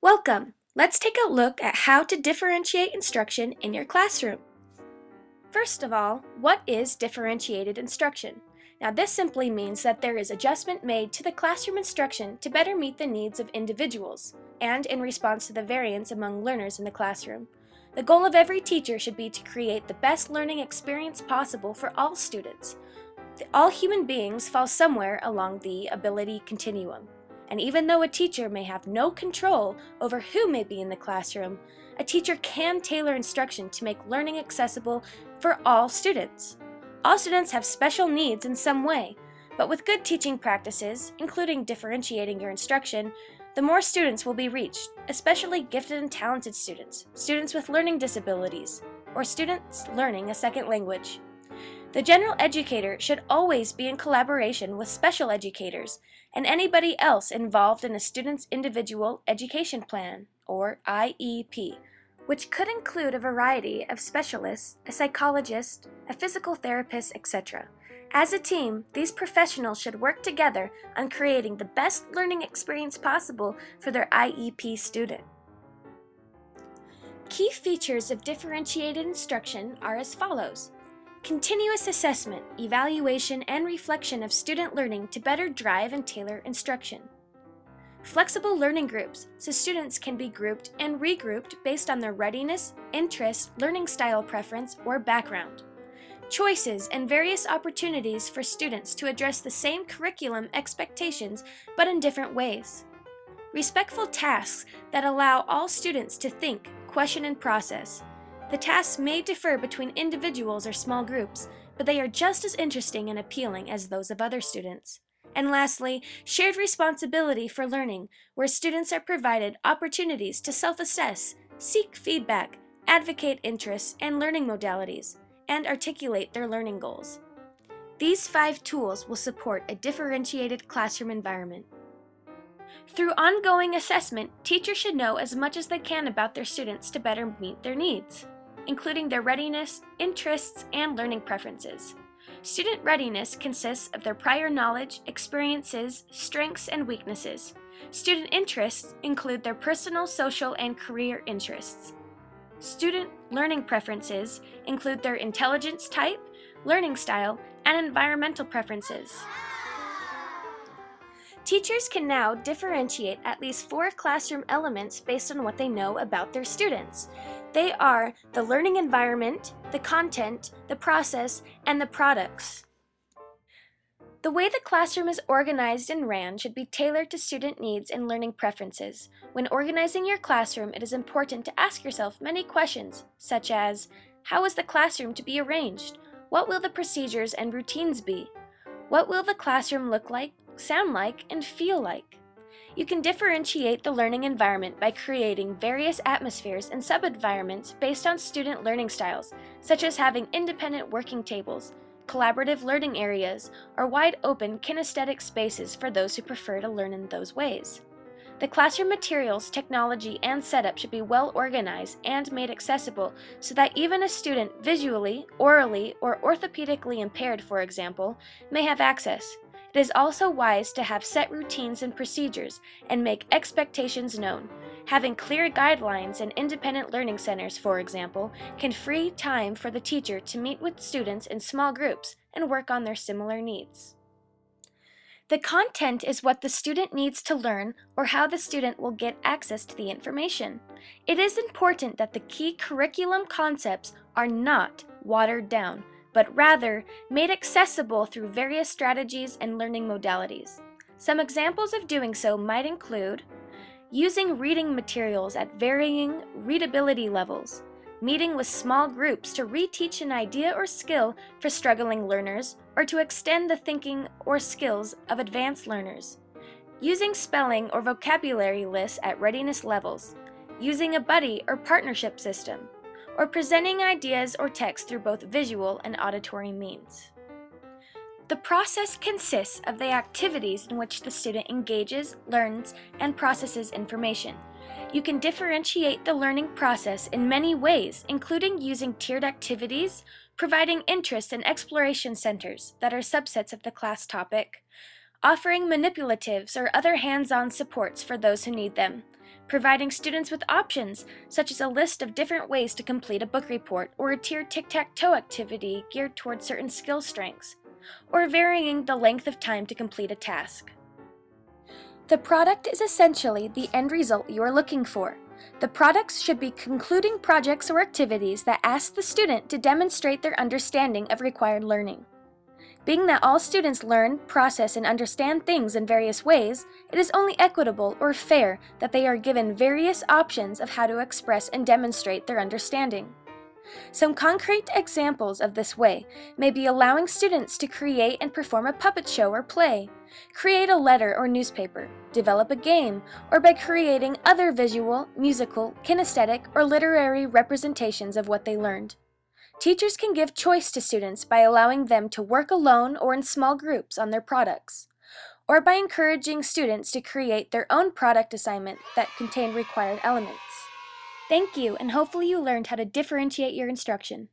Welcome! Let's take a look at how to differentiate instruction in your classroom. First of all, what is differentiated instruction? Now, this simply means that there is adjustment made to the classroom instruction to better meet the needs of individuals and in response to the variance among learners in the classroom. The goal of every teacher should be to create the best learning experience possible for all students. All human beings fall somewhere along the ability continuum. And even though a teacher may have no control over who may be in the classroom, a teacher can tailor instruction to make learning accessible for all students. All students have special needs in some way, but with good teaching practices, including differentiating your instruction, the more students will be reached, especially gifted and talented students, students with learning disabilities, or students learning a second language. The general educator should always be in collaboration with special educators and anybody else involved in a student's individual education plan, or IEP, which could include a variety of specialists, a psychologist, a physical therapist, etc. As a team, these professionals should work together on creating the best learning experience possible for their IEP student. Key features of differentiated instruction are as follows. Continuous assessment, evaluation, and reflection of student learning to better drive and tailor instruction. Flexible learning groups, so students can be grouped and regrouped based on their readiness, interest, learning style preference, or background. Choices and various opportunities for students to address the same curriculum expectations but in different ways. Respectful tasks that allow all students to think, question, and process. The tasks may differ between individuals or small groups, but they are just as interesting and appealing as those of other students. And lastly, shared responsibility for learning, where students are provided opportunities to self-assess, seek feedback, advocate interests and learning modalities, and articulate their learning goals. These 5 tools will support a differentiated classroom environment. Through ongoing assessment, teachers should know as much as they can about their students to better meet their needs, including their readiness, interests, and learning preferences. Student readiness consists of their prior knowledge, experiences, strengths, and weaknesses. Student interests include their personal, social, and career interests. Student learning preferences include their intelligence type, learning style, and environmental preferences. Teachers can now differentiate at least 4 classroom elements based on what they know about their students. They are the learning environment, the content, the process, and the products. The way the classroom is organized and ran should be tailored to student needs and learning preferences. When organizing your classroom, it is important to ask yourself many questions, such as, how is the classroom to be arranged? What will the procedures and routines be? What will the classroom look like, sound like, and feel like? You can differentiate the learning environment by creating various atmospheres and sub-environments based on student learning styles, such as having independent working tables, collaborative learning areas, or wide-open kinesthetic spaces for those who prefer to learn in those ways. The classroom materials, technology, and setup should be well organized and made accessible so that even a student visually, orally, or orthopedically impaired, for example, may have access. It is also wise to have set routines and procedures and make expectations known. Having clear guidelines and independent learning centers, for example, can free time for the teacher to meet with students in small groups and work on their similar needs. The content is what the student needs to learn or how the student will get access to the information. It is important that the key curriculum concepts are not watered down, but rather made accessible through various strategies and learning modalities. Some examples of doing so might include using reading materials at varying readability levels, meeting with small groups to reteach an idea or skill for struggling learners or to extend the thinking or skills of advanced learners, using spelling or vocabulary lists at readiness levels, using a buddy or partnership system, or presenting ideas or text through both visual and auditory means. The process consists of the activities in which the student engages, learns, and processes information. You can differentiate the learning process in many ways, including using tiered activities, providing interest and exploration centers that are subsets of the class topic, offering manipulatives or other hands-on supports for those who need them, providing students with options, such as a list of different ways to complete a book report or a tiered tic-tac-toe activity geared towards certain skill strengths, or varying the length of time to complete a task. The product is essentially the end result you are looking for. The products should be concluding projects or activities that ask the student to demonstrate their understanding of required learning. Being that all students learn, process, and understand things in various ways, it is only equitable or fair that they are given various options of how to express and demonstrate their understanding. Some concrete examples of this way may be allowing students to create and perform a puppet show or play, create a letter or newspaper, develop a game, or by creating other visual, musical, kinesthetic, or literary representations of what they learned. Teachers can give choice to students by allowing them to work alone or in small groups on their products, or by encouraging students to create their own product assignment that contain required elements. Thank you, and hopefully you learned how to differentiate your instruction.